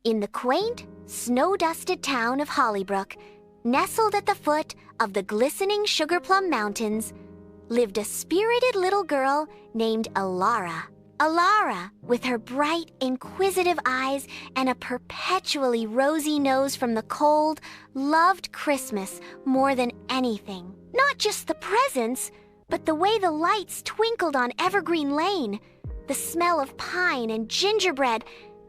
In the quaint, snow-dusted town of Hollybrook, nestled at the foot of the glistening Sugar Plum Mountains, lived a spirited little girl named Alara. Alara, with her bright, inquisitive eyes and a perpetually rosy nose from the cold, loved Christmas more than anything. Not just the presents, but the way the lights twinkled on Evergreen Lane, the smell of pine and gingerbread,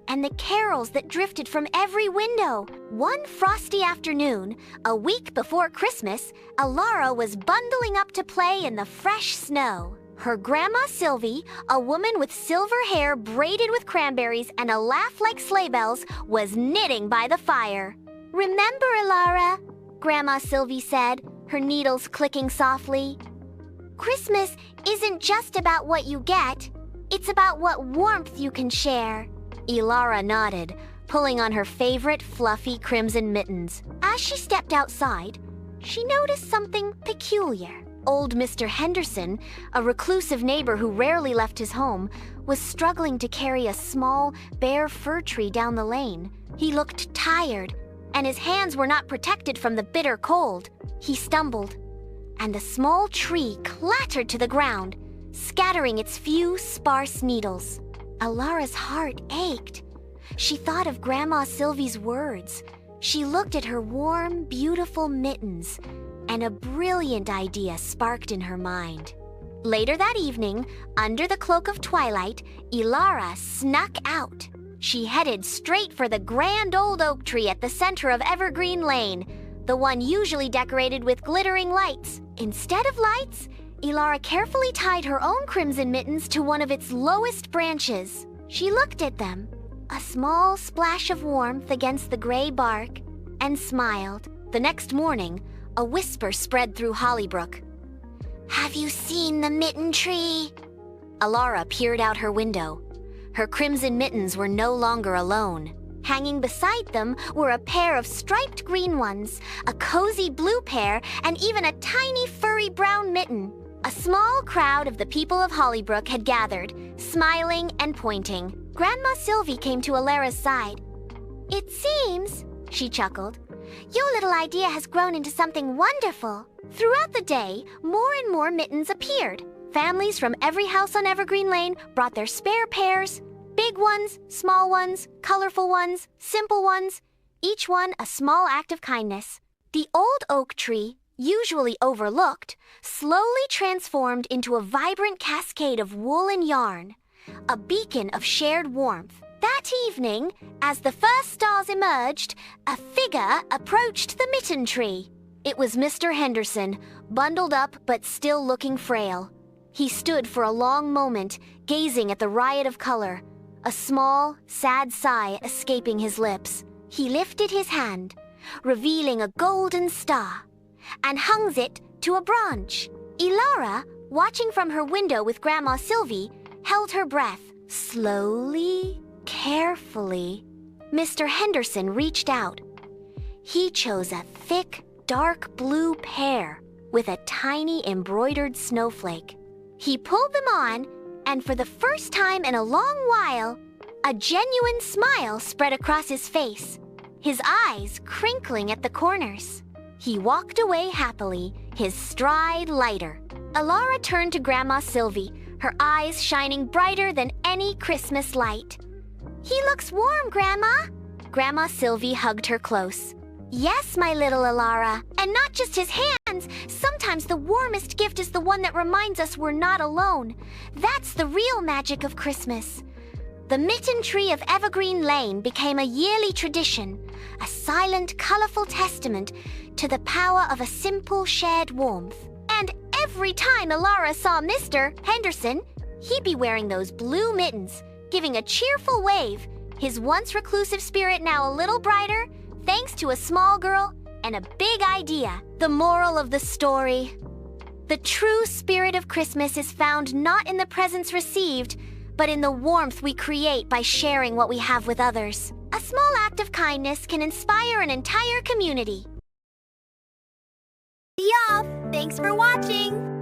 and the carols that drifted from every window. One frosty afternoon, a week before Christmas, Alara was bundling up to play in the fresh snow. Her grandma Sylvie, a woman with silver hair braided with cranberries and a laugh like sleigh bells, was knitting by the fire. "Remember, Alara," Grandma Sylvie said, her needles clicking softly, "Christmas isn't just about what you get, it's about what warmth you can share." Alara nodded, pulling on her favorite fluffy crimson mittens. As she stepped outside, she noticed something peculiar. Old Mr. Henderson, a reclusive neighbor who rarely left his home, was struggling to carry a small, bare fir tree down the lane. He looked tired, and his hands were not protected from the bitter cold. He stumbled, and the small tree clattered to the ground, scattering its few sparse needles. Alara's heart ached. She thought of Grandma Sylvie's words. She looked at her warm, beautiful mittens, and a brilliant idea sparked in her mind. Later that evening, under the cloak of twilight, Alara snuck out. She headed straight for the grand old oak tree at the center of Evergreen Lane, the one usually decorated with glittering lights. Instead of lights, Alara carefully tied her own crimson mittens to one of its lowest branches. She looked at them, a small splash of warmth against the gray bark, and smiled. The next morning, a whisper spread through Hollybrook. "Have you seen the mitten tree?" Alara peered out her window. Her crimson mittens were no longer alone. Hanging beside them were a pair of striped green ones, a cozy blue pair, and even a tiny furry brown mitten. A small crowd of the people of Hollybrook had gathered, smiling and pointing. Grandma Sylvie came to Alara's side. "It seems," she chuckled, "your little idea has grown into something wonderful." Throughout the day, more and more mittens appeared. Families from every house on Evergreen Lane brought their spare pairs, big ones, small ones, colorful ones, simple ones, each one a small act of kindness. The old oak tree, usually overlooked, slowly transformed into a vibrant cascade of wool and yarn, a beacon of shared warmth. That evening, as the first stars emerged, a figure approached the mitten tree. It was Mr. Henderson, bundled up but still looking frail. He stood for a long moment, gazing at the riot of color, a small, sad sigh escaping his lips. He lifted his hand, revealing a golden star, and hung it to a branch. Alara, watching from her window with Grandma Sylvie, held her breath. Slowly, carefully, Mr. Henderson reached out. He chose a thick, dark blue pear with a tiny embroidered snowflake. He pulled them on, and for the first time in a long while, a genuine smile spread across his face, his eyes crinkling at the corners. He walked away happily, his stride lighter. Alara turned to Grandma Sylvie, her eyes shining brighter than any Christmas light. "He looks warm, Grandma." Grandma Sylvie hugged her close. "Yes, my little Alara, and not just his hands. Sometimes the warmest gift is the one that reminds us we're not alone. That's the real magic of Christmas." The mitten tree of Evergreen Lane became a yearly tradition, a silent, colorful testament to the power of a simple, shared warmth. And every time Alara saw Mr. Henderson, he'd be wearing those blue mittens, giving a cheerful wave, his once reclusive spirit now a little brighter, thanks to a small girl and a big idea. The moral of the story: the true spirit of Christmas is found not in the presents received, but in the warmth we create by sharing what we have with others. A small act of kindness can inspire an entire community. Thanks for watching!